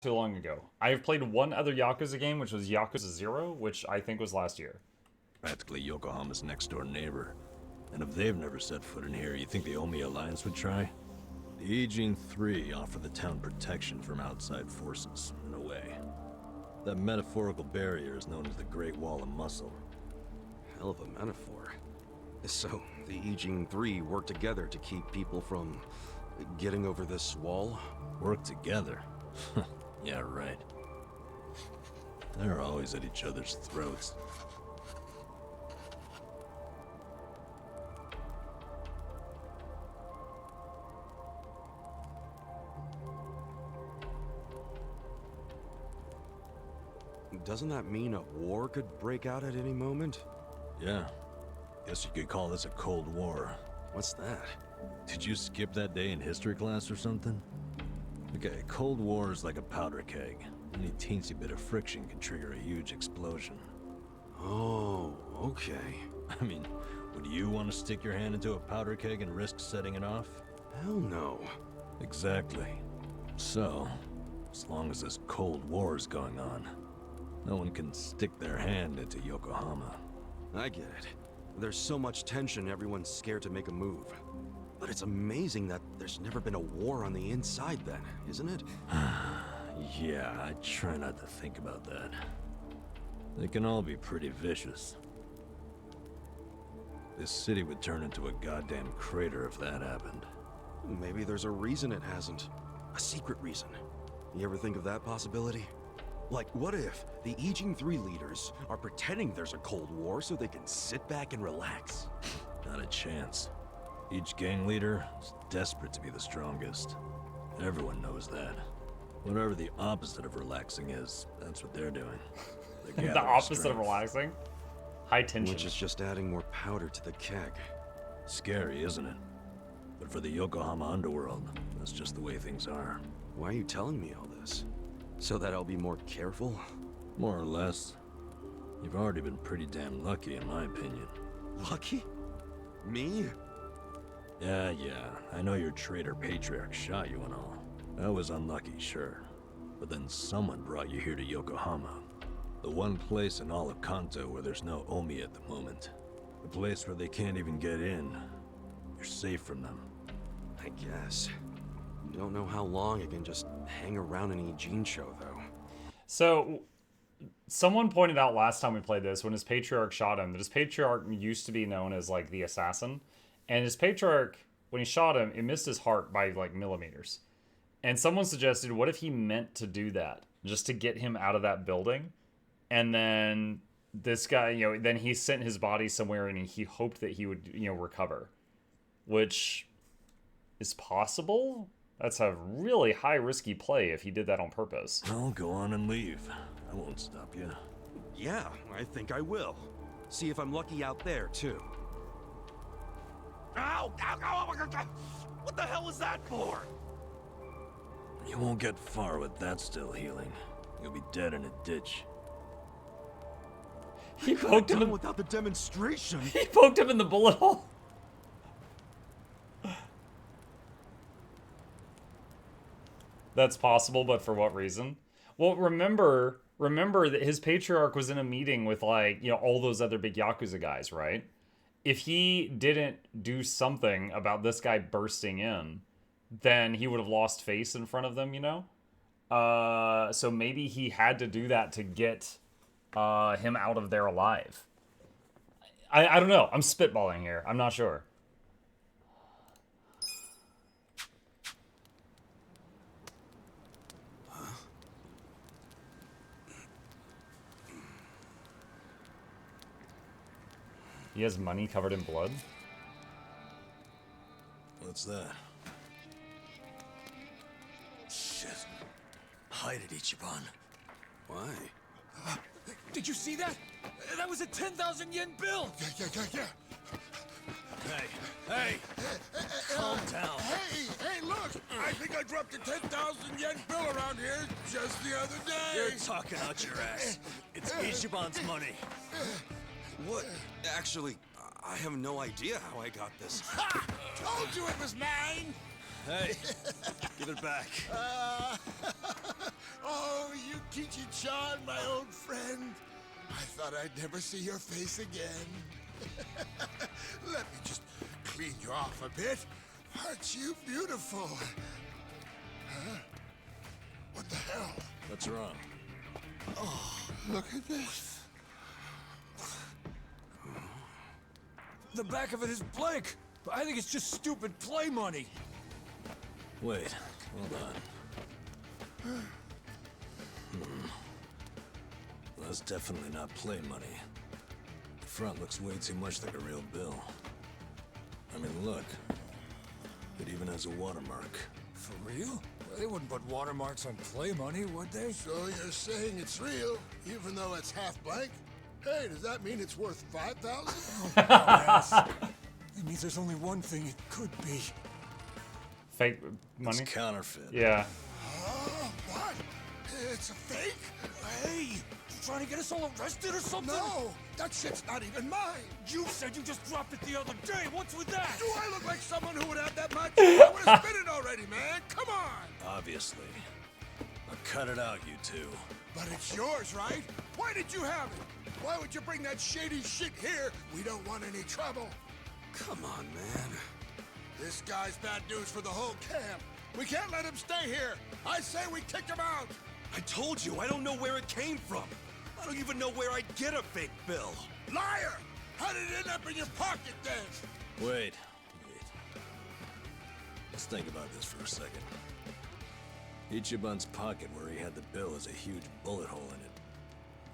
too long ago. I have played one other Yakuza game, which was Yakuza 0, which I think was last year. Practically Yokohama's next-door neighbor. And if they've never set foot in here, you think the Omi Alliance would try? The Eugene 3 offer the town protection from outside forces, in a way. That metaphorical barrier is known as the Great Wall of Muscle. Hell of a metaphor. So, the Eugene 3 work together to keep people from getting over this wall? Work together? Yeah, right. They're always at each other's throats. Doesn't that mean a war could break out at any moment? Yeah. Guess you could call this a Cold War. What's that? Did you skip that day in history class or something? Okay, Cold War is like a powder keg. Any teensy bit of friction can trigger a huge explosion. Oh, okay. I mean, would you want to stick your hand into a powder keg and risk setting it off? Hell no. Exactly. So, as long as this Cold War is going on, no one can stick their hand into Yokohama. I get it. There's so much tension, everyone's scared to make a move. But it's amazing that there's never been a war on the inside then, isn't it? Yeah, I try not to think about that. They can all be pretty vicious. This city would turn into a goddamn crater if that happened. Maybe there's a reason it hasn't. A secret reason. You ever think of that possibility? Like, what if the Eugene 3 leaders are pretending there's a Cold War so they can sit back and relax? Not a chance. Each gang leader is desperate to be the strongest. Everyone knows that. Whatever the opposite of relaxing is, that's what they're doing. The opposite of relaxing? High tension. Which is just adding more powder to the keg. Scary, isn't it? But for the Yokohama underworld, that's just the way things are. Why are you telling me all this? So that I'll be more careful? More or less. You've already been pretty damn lucky, in my opinion. Lucky? Me? Yeah, I know your traitor patriarch shot you and all. That was unlucky, sure. But then someone brought you here to Yokohama. The one place in all of Kanto where there's no Omi at the moment. The place where they can't even get in. You're safe from them. I guess. Don't know how long I can just hang around an Eugene show, though. So, someone pointed out last time we played this, when his patriarch shot him, that his patriarch used to be known as, like, the assassin. And his patriarch, when he shot him, it missed his heart by, like, millimeters. And someone suggested, what if he meant to do that? Just to get him out of that building? And then this guy, then he sent his body somewhere and he hoped that he would, recover. Which is possible? That's a really high risky play if he did that on purpose. Well, go on and leave. I won't stop you. Yeah, I think I will. See if I'm lucky out there, too. Ow! Ow! Ow! Ow! What the hell is that for? You won't get far with that still healing. You'll be dead in a ditch. He poked him without the demonstration. He poked him in the bullet hole. That's possible, but for what reason? Well, remember that his patriarch was in a meeting with, like, all those other big Yakuza guys, right? If he didn't do something about this guy bursting in, then he would have lost face in front of them, So maybe he had to do that to get him out of there alive. I don't know. I'm spitballing here. I'm not sure. He has money covered in blood? What's that? Shit. Hide it, Ichiban. Why? Did you see that? That was a 10,000 yen bill! Yeah. Hey! Calm down. Hey, look! I think I dropped a 10,000 yen bill around here just the other day. You're talking out your ass. It's Ichiban's money. What? Actually, I have no idea how I got this. Ha! Told you it was mine! Hey, give it back. Oh, you Kichi-chan, my old friend. I thought I'd never see your face again. Let me just clean you off a bit. Aren't you beautiful? Huh? What the hell? What's wrong? Oh, look at this. The back of it is blank. I think it's just stupid play money. Wait, hold on. Well, that's definitely not play money. The front looks way too much like a real bill. I mean, look. It even has a watermark. For real? Well, they wouldn't put watermarks on play money, would they? So you're saying it's real, even though it's half blank? Hey, does that mean it's worth 5,000? Yes. It means there's only one thing it could be. Fake money? It's counterfeit. Yeah. What? It's a fake? Hey, you trying to get us all arrested or something? No, that shit's not even mine. You said you just dropped it the other day. What's with that? Do I look like someone who would have that much? I would have spent it already, man. Come on. Obviously. Now cut it out, you two. But it's yours, right? Why did you have it? Why would you bring that shady shit here? We don't want any trouble. Come on, man. This guy's bad news for the whole camp. We can't let him stay here. I say we kick him out. I told you, I don't know where it came from. I don't even know where I'd get a fake bill. Liar! How did it end up in your pocket then? Wait. Let's think about this for a second. Ichiban's pocket where he had the bill has a huge bullet hole in it.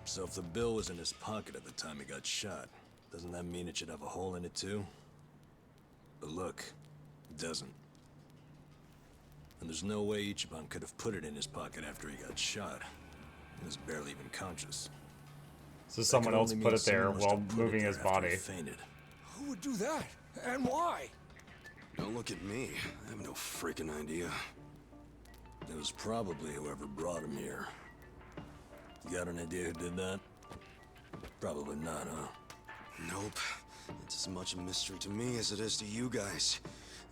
So if the bill was in his pocket at the time he got shot, doesn't that mean it should have a hole in it too? But look, it doesn't. And there's no way Ichiban could have put it in his pocket after he got shot. He was barely even conscious. So someone That could else only put mean it there someone must while have put it moving there his after he body. fainted. Who would do that? And why? Don't look at me. I have no freaking idea. It was probably whoever brought him here. You got an idea who did that? Probably not, huh? Nope. It's as much a mystery to me as it is to you guys.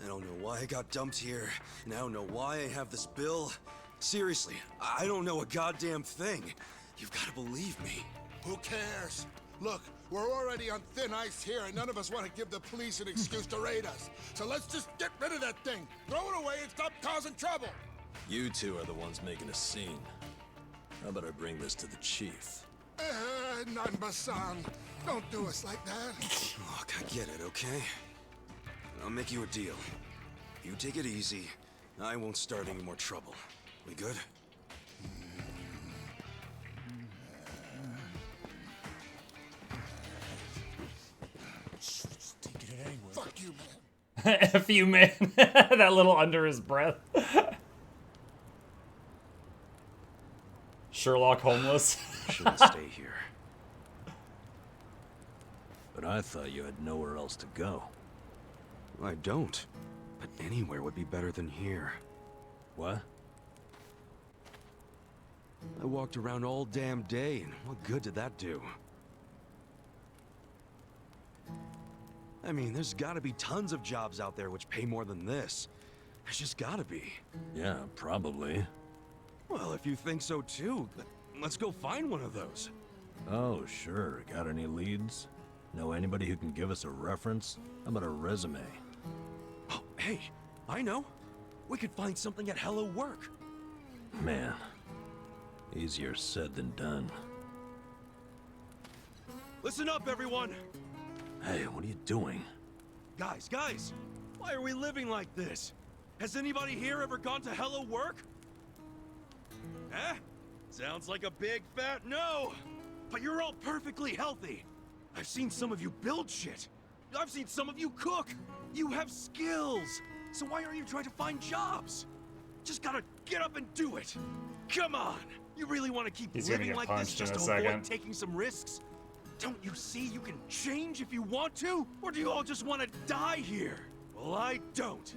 I don't know why I got dumped here, and I don't know why I have this bill. Seriously, I don't know a goddamn thing. You've got to believe me. Who cares? Look, we're already on thin ice here, and none of us want to give the police an excuse to raid us. So let's just get rid of that thing. Throw it away and stop causing trouble. You two are the ones making a scene. How about I bring this to the chief? Nanba-san, don't do us like that. Look, I get it, okay? I'll make you a deal. You take it easy. I won't start any more trouble. We good? Just taking it anyway. Fuck you, man. F you, man. That little under his breath. Sherlock homeless. Shouldn't stay here. But I thought you had nowhere else to go. I don't. But anywhere would be better than here. What? I walked around all damn day, and what good did that do? I mean, there's gotta be tons of jobs out there which pay more than this. There's just gotta be. Yeah, probably. Well, if you think so too, let's go find one of those. Oh, sure. Got any leads? Know anybody who can give us a reference? How about a resume? Oh, hey, I know. We could find something at Hello Work. Man, easier said than done. Listen up, everyone! Hey, what are you doing? Guys, why are we living like this? Has anybody here ever gone to Hello Work? Eh? Sounds like a big fat no! But you're all perfectly healthy! I've seen some of you build shit! I've seen some of you cook! You have skills! So why aren't you trying to find jobs? Just gotta get up and do it! Come on! You really want to keep He's gonna living get like this punched in just a to second. avoid taking some risks? Don't you see you can change if you want to? Or do you all just want to die here? Well, I don't.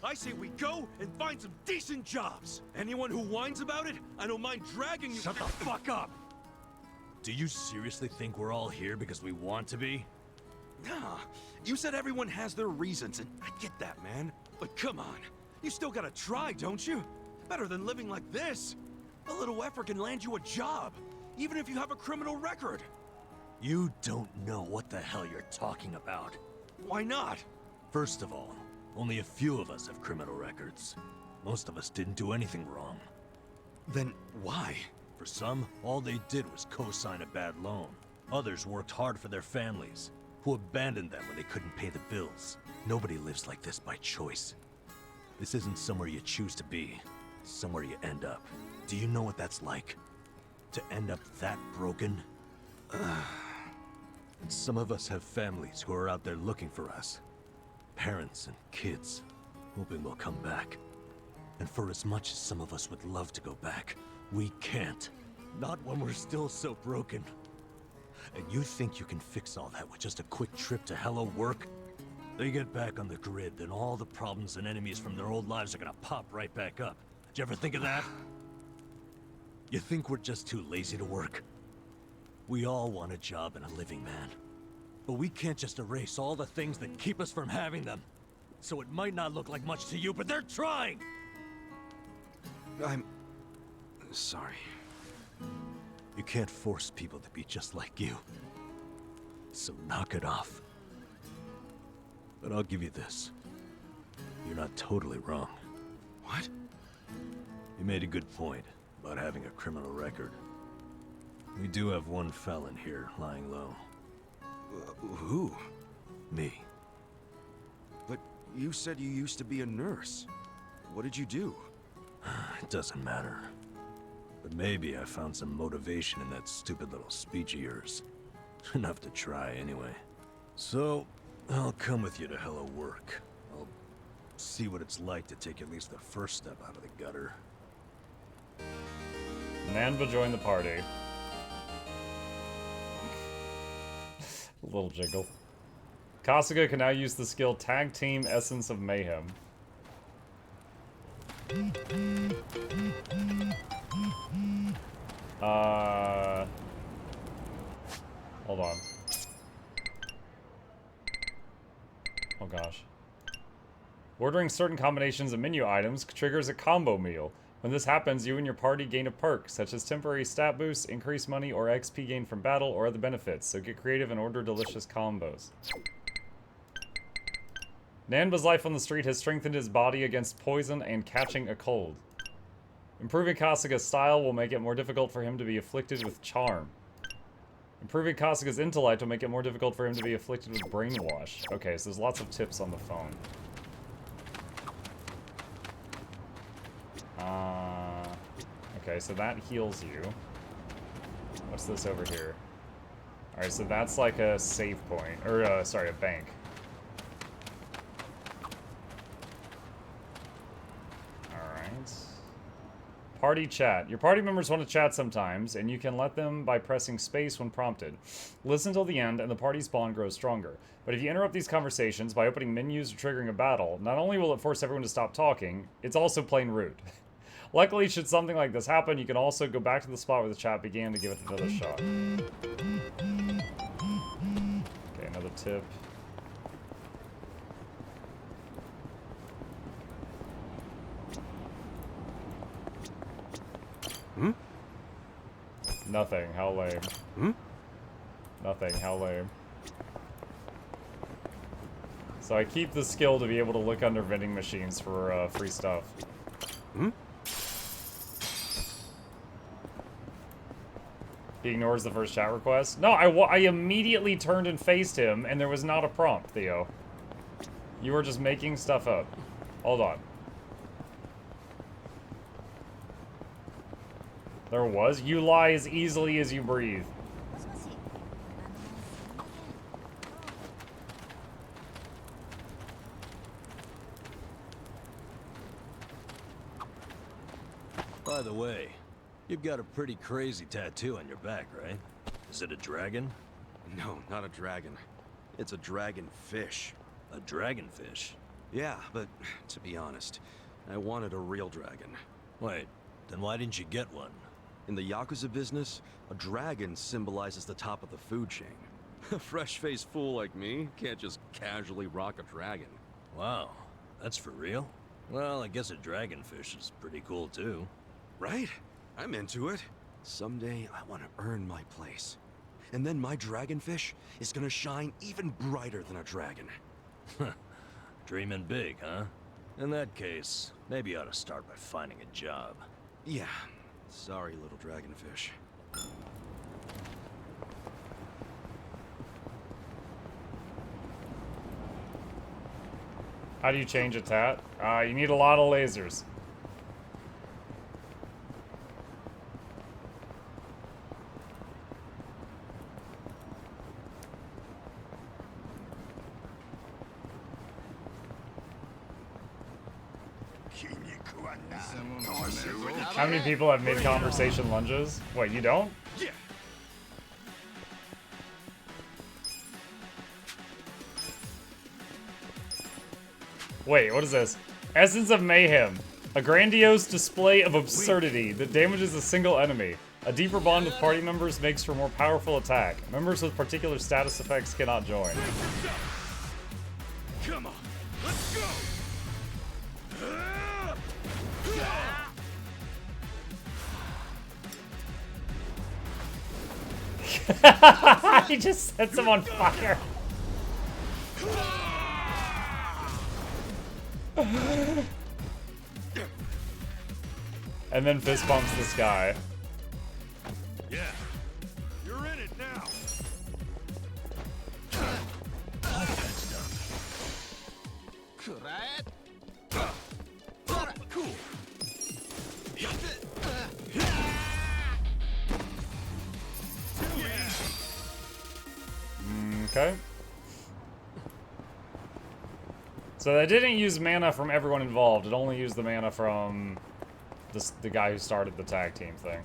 I say we go and find some decent jobs. Anyone who whines about it, I don't mind dragging you. Shut the fuck up! Do you seriously think we're all here because we want to be? Nah, you said everyone has their reasons, and I get that, man. But come on, You still gotta try, don't you? Better than living like this. A little effort can land you a job, even if you have a criminal record. You don't know what the hell you're talking about. Why not? First of all, only a few of us have criminal records. Most of us didn't do anything wrong. Then why? For some, all they did was co-sign a bad loan. Others worked hard for their families, who abandoned them when they couldn't pay the bills. Nobody lives like this by choice. This isn't somewhere you choose to be. It's somewhere you end up. Do you know what that's like? To end up that broken? And some of us have families who are out there looking for us. Parents and kids, hoping we'll come back. And for as much as some of us would love to go back, we can't. Not when we're still so broken. And you think you can fix all that with just a quick trip to Hello Work? They get back on the grid, then all the problems and enemies from their old lives are gonna pop right back up. Did you ever think of that? You think we're just too lazy to work? We all want a job and a living, man. But we can't just erase all the things that keep us from having them. So it might not look like much to you, but they're trying! I'm... sorry. You can't force people to be just like you. So knock it off. But I'll give you this. You're not totally wrong. What? You made a good point about having a criminal record. We do have one felon here lying low. Who? Me. But you said you used to be a nurse. What did you do? It doesn't matter. But maybe I found some motivation in that stupid little speech of yours. Enough to try, anyway. So, I'll come with you to Hello Work. I'll see what it's like to take at least the first step out of the gutter. Nanba joined the party. A little jiggle. Kasuga can now use the skill Tag Team Essence of Mayhem. Hold on. Oh gosh. Ordering certain combinations of menu items triggers a combo meal. When this happens, you and your party gain a perk, such as temporary stat boosts, increased money, or XP gained from battle, or other benefits, so get creative and order delicious combos. Nanba's life on the street has strengthened his body against poison and catching a cold. Improving Kasuga's style will make it more difficult for him to be afflicted with charm. Improving Kasuga's intellect will make it more difficult for him to be afflicted with brainwash. Okay, so there's lots of tips on the phone. Okay, so that heals you. What's this over here? Alright, so that's like a save point. Or, sorry, a bank. Alright. Party chat. Your party members want to chat sometimes, and you can let them by pressing space when prompted. Listen till the end, and the party's bond grows stronger. But if you interrupt these conversations by opening menus or triggering a battle, not only will it force everyone to stop talking, it's also plain rude. Luckily, should something like this happen, you can also go back to the spot where the chat began to give it another shot. Okay, another tip. Nothing, how lame. Nothing, how lame. So I keep the skill to be able to look under vending machines for free stuff. He ignores the first chat request. No, I immediately turned and faced him, and there was not a prompt, Theo. You were just making stuff up. Hold on. There was? You lie as easily as you breathe. By the way, you've got a pretty crazy tattoo on your back, right? Is it a dragon? No, not a dragon. It's a dragon fish. A dragonfish? Yeah, but to be honest, I wanted a real dragon. Wait, then why didn't you get one? In the Yakuza business, a dragon symbolizes the top of the food chain. A fresh-faced fool like me can't just casually rock a dragon. Wow, that's for real? Well, I guess a dragonfish is pretty cool too. Right? I'm into it. Someday I want to earn my place. And then my dragonfish is gonna shine even brighter than a dragon. Dreaming big, huh? In that case, maybe you ought to start by finding a job. Yeah. Sorry, little dragonfish. How do you change a tat? You need a lot of lasers. How many people have mid-conversation lunges? Wait, you don't? Yeah. Wait, what is this? Essence of Mayhem. A grandiose display of absurdity that damages a single enemy. A deeper bond with party members makes for more powerful attack. Members with particular status effects cannot join. Come on, let's go. He just sets him on fire. And then fist bumps this guy. Yeah, you're in it now. Cool. Okay. So they didn't use mana from everyone involved. It only used the mana from the guy who started the tag team thing.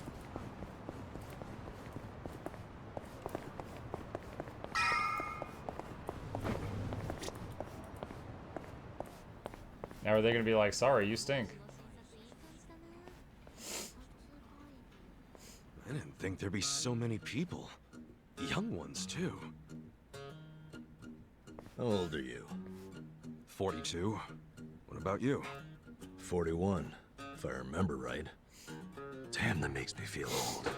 Now are they gonna be like, sorry, you stink? I didn't think there'd be so many people. Young ones, too. How old are you? 42. What about you? 41, if I remember right. Damn, that makes me feel old.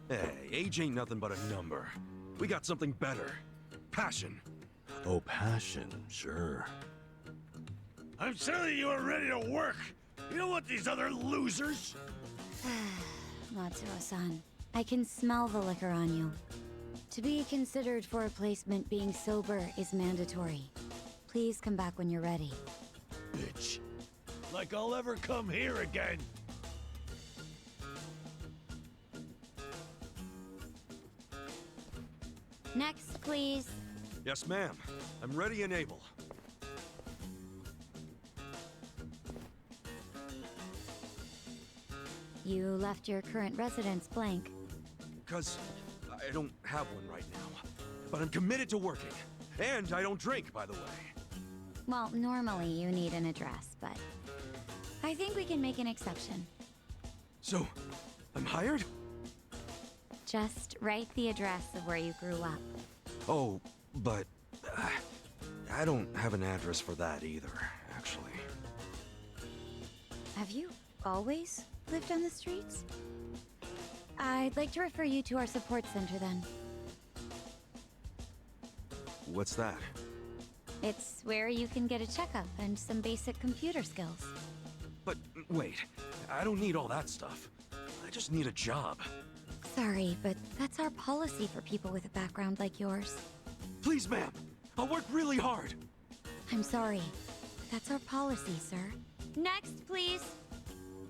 Hey, age ain't nothing but a number. We got something better. Passion. Oh, passion, sure. I'm telling you, are ready to work. You don't want these other losers. Matsuo-san, I can smell the liquor on you. To be considered for a placement, being sober is mandatory. Please come back when you're ready. Bitch. Like I'll ever come here again. Next, please. Yes, ma'am. I'm ready and able. You left your current residence blank. Because I don't have one right now. But I'm committed to working. And I don't drink, by the way. Well, normally you need an address, but I think we can make an exception. So, I'm hired? Just write the address of where you grew up. Oh, but I don't have an address for that either, actually. Have you always lived on the streets? I'd like to refer you to our support center then. What's that? It's where you can get a checkup and some basic computer skills. But wait, I don't need all that stuff. I just need a job. Sorry, but that's our policy for people with a background like yours. Please, ma'am. I'll work really hard. I'm sorry. That's our policy, sir. Next, please.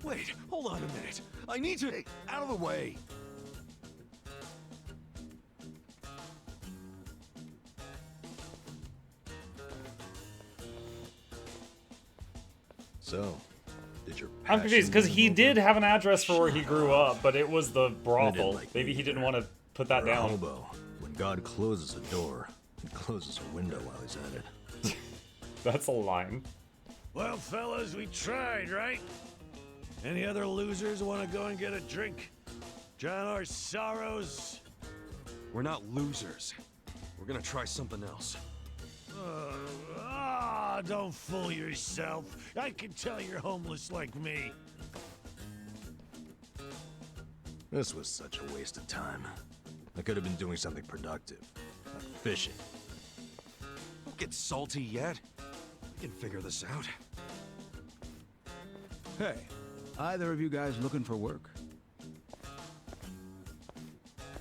Wait, hold on a minute. I need to... Out of the way. So, did your I'm confused because he passion did win have an address for where he grew up, but it was the brothel. like Maybe me he didn't either. want to put that over? Or a down. hobo. When God closes a door, he closes a window while he's at it. That's a line. Well, fellas, we tried, right? Any other losers want to go and get a drink? Drown our sorrows? We're not losers. We're gonna try something else. Aw, don't fool yourself. I can tell you're homeless like me. This was such a waste of time. I could have been doing something productive, like fishing. Don't get salty yet. We can figure this out. Hey, either of you guys looking for work?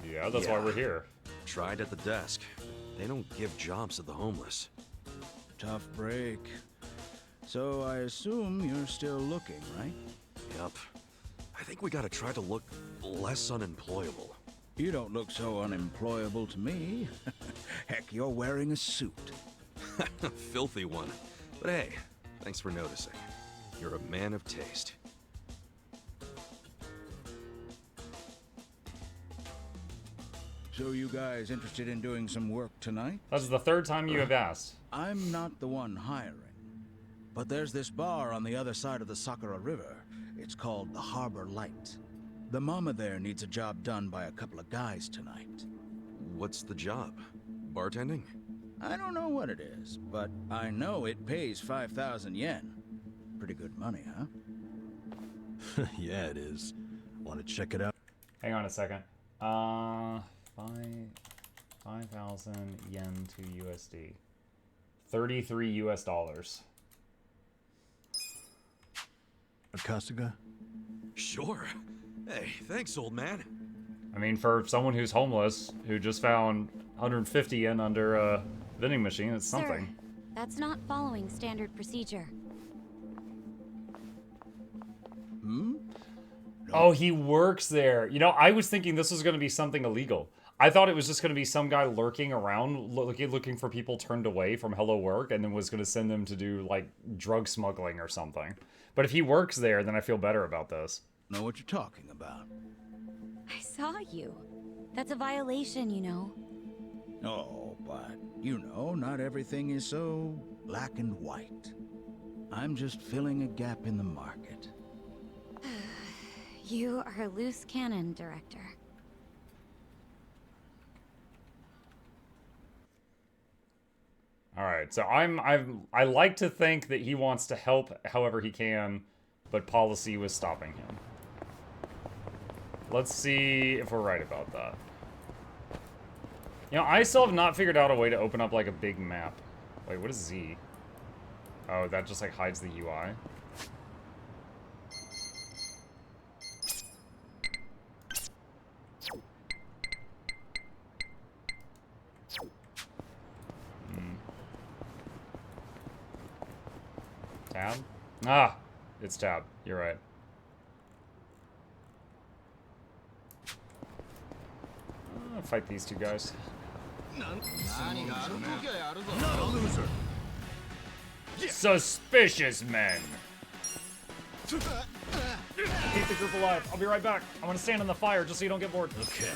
Yeah, that's why we're here. Tried at the desk. They don't give jobs to the homeless. Tough break. So I assume you're still looking, right? Yup. I think we gotta try to look less unemployable. You don't look so unemployable to me. Heck, you're wearing a suit. Filthy one. But hey, thanks for noticing. You're a man of taste. So you guys interested in doing some work tonight? That's the third time you have asked. I'm not the one hiring. But there's this bar on the other side of the Sakura River. It's called the Harbor Light. The mama there needs a job done by a couple of guys tonight. What's the job? Bartending? I don't know what it is, but I know it pays 5,000 yen. Pretty good money, huh? Yeah, it is. Want to check it out? Hang on a second. 5,000 yen to USD. 33 US dollars. Akasuga? Sure. Hey, thanks, old man. I mean, for someone who's homeless, who just found 150 yen under a vending machine, it's something. Sir, that's not following standard procedure. Oh, he works there. You know, I was thinking this was going to be something illegal. I thought it was just going to be some guy lurking around, looking for people turned away from Hello Work, and then was going to send them to do, like, drug smuggling or something. But if he works there, then I feel better about this. Know what you're talking about. I saw you. That's a violation, you know. Oh, but, you know, not everything is so black and white. I'm just filling a gap in the market. You are a loose cannon, Director. All right, so I like to think that he wants to help however he can, but policy was stopping him. Let's see if we're right about that. You know, I still have not figured out a way to open up like a big map. Wait, what is Z? Oh, that just like hides the UI. Tab? Ah, it's tab. You're right. I'll fight these two guys. Not a loser. Suspicious men. Keep the group alive. I'll be right back. I want to stand in the fire just so you don't get bored. Okay.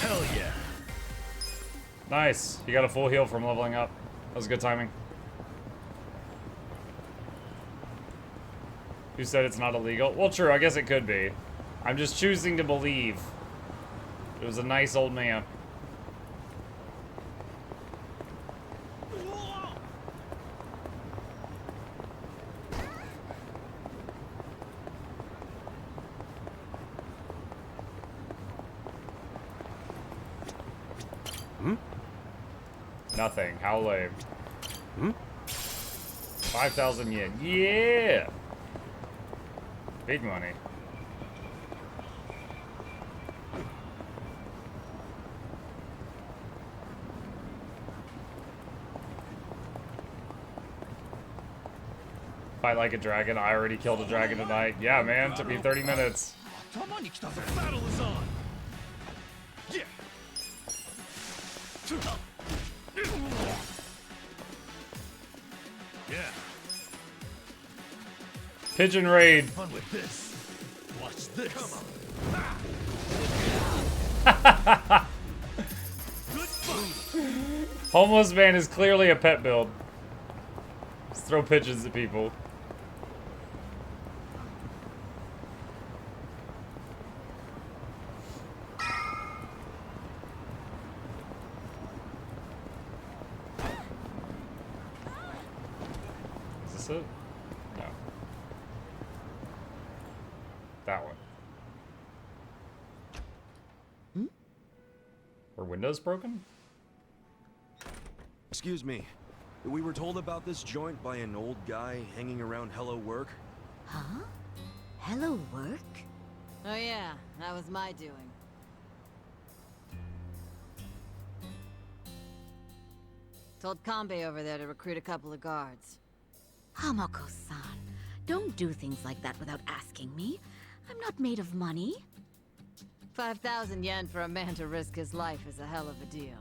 Hell yeah. Nice. You got a full heal from leveling up. That was good timing. Who said it's not illegal? Well, true. I guess it could be. I'm just choosing to believe. It was a nice old man. Nothing. How lame. 5,000 yen. Yeah! Big money. Fight like a dragon. I already killed a dragon tonight. Yeah, man. Took me 30 minutes. Battle is on. Yeah. Yeah. Pigeon raid. Fun with this. Watch this. Good fun. Homeless man is clearly a pet build. Just throw pigeons at people. this it? No. That one. Were windows broken? Excuse me. We were told about this joint by an old guy hanging around Hello Work. Huh? Hello, work? Oh yeah, that was my doing. Told Kanbei over there to recruit a couple of guards. Hamako-san, don't do things like that without asking me. I'm not made of money. 5,000 yen for a man to risk his life is a hell of a deal.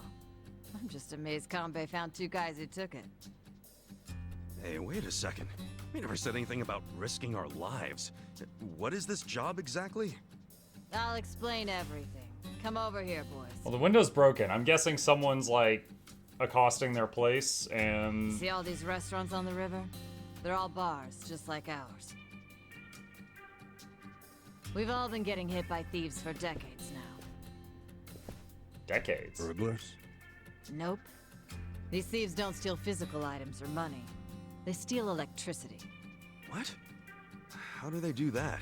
I'm just amazed Kanbei found 2 guys who took it. Hey, wait a second. We never said anything about risking our lives. What is this job exactly? I'll explain everything. Come over here, boys. Well, the window's broken. I'm guessing someone's, like, accosting their place, and... See all these restaurants on the river? They're all bars, just like ours. We've all been getting hit by thieves for decades now. Decades. Burglars? Nope. These thieves don't steal physical items or money. They steal electricity. What? How do they do that?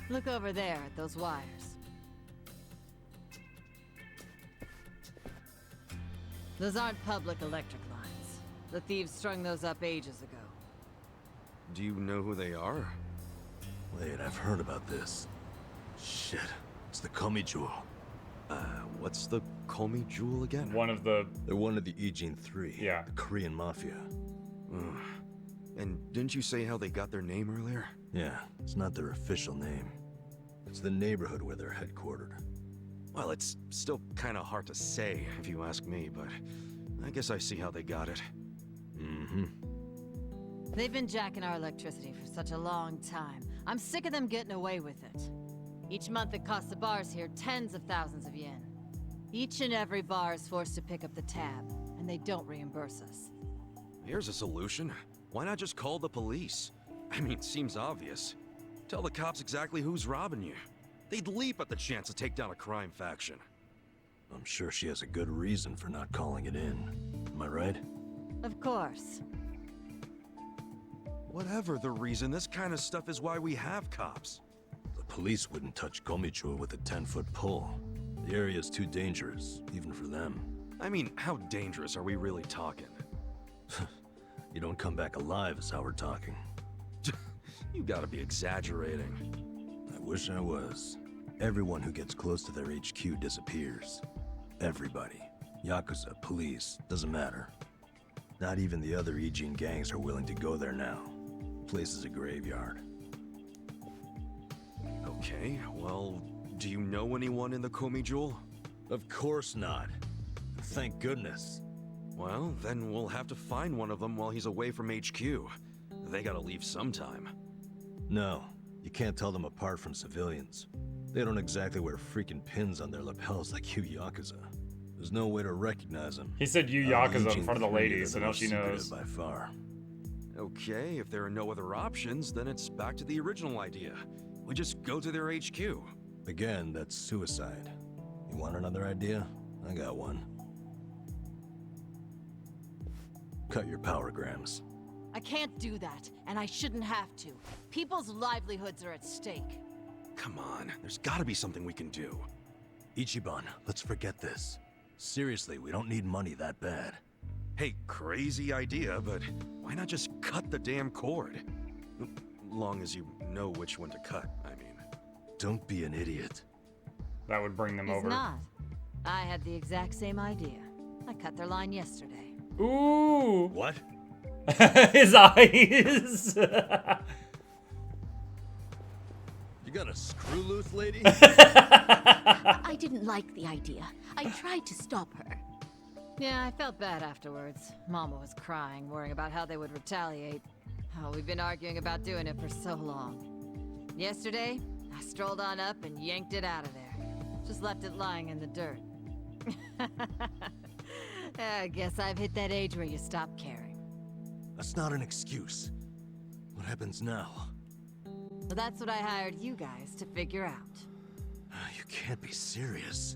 Look over there at those wires. Those aren't public electric lines. The thieves strung those up ages ago. Do you know who they are? Wait, I've heard about this. Shit, it's the Komi Jewel. What's the Komi Jewel again? One of the... They're one of the Ijin 3. Yeah. The Korean Mafia. Ugh. And didn't you say how they got their name earlier? Yeah, it's not their official name. It's the neighborhood where they're headquartered. Well, it's still kind of hard to say, if you ask me, but I guess I see how they got it. Mm-hmm. They've been jacking our electricity for such a long time. I'm sick of them getting away with it. Each month it costs the bars here tens of thousands of yen. Each and every bar is forced to pick up the tab, and they don't reimburse us. Here's a solution. Why not just call the police? I mean, seems obvious. Tell the cops exactly who's robbing you. They'd leap at the chance to take down a crime faction. I'm sure she has a good reason for not calling it in. Am I right? Of course. Whatever the reason, this kind of stuff is why we have cops. The police wouldn't touch Komichua with a 10-foot pole. The area's too dangerous, even for them. I mean, how dangerous are we really talking? You don't come back alive is how we're talking. You gotta be exaggerating. I wish I was. Everyone who gets close to their HQ disappears. Everybody. Yakuza, police, doesn't matter. Not even the other Ijin gangs are willing to go there now. The place is a graveyard. Okay, well, do you know anyone in the Komi Jewel? Of course not. Thank goodness. Well, then we'll have to find one of them while he's away from HQ. They gotta leave sometime. No, you can't tell them apart from civilians. They don't exactly wear freaking pins on their lapels like you Yakuza. There's no way to recognize them. He said you Yakuza in front of the ladies, so now she knows. By far. Okay, if there are no other options, then it's back to the original idea. We just go to their HQ. Again, that's suicide. You want another idea? I got one. Cut your power grams. I can't do that, and I shouldn't have to. People's livelihoods are at stake. Come on, there's gotta be something we can do. Ichiban, let's forget this. Seriously, we don't need money that bad. Hey, crazy idea, but why not just cut the damn cord? Long as you know which one to cut, I mean. Don't be an idiot. That would bring them He's over. not. I had the exact same idea. I cut their line yesterday. Ooh! What? His eyes! You got a screw loose, lady? I didn't like the idea. I tried to stop her. Yeah, I felt bad afterwards. Mama was crying, worrying about how they would retaliate. Oh, we've been arguing about doing it for so long. Yesterday, I strolled on up and yanked it out of there. Just left it lying in the dirt. I guess I've hit that age where you stop caring. That's not an excuse. What happens now? So that's what I hired you guys to figure out. You can't be serious.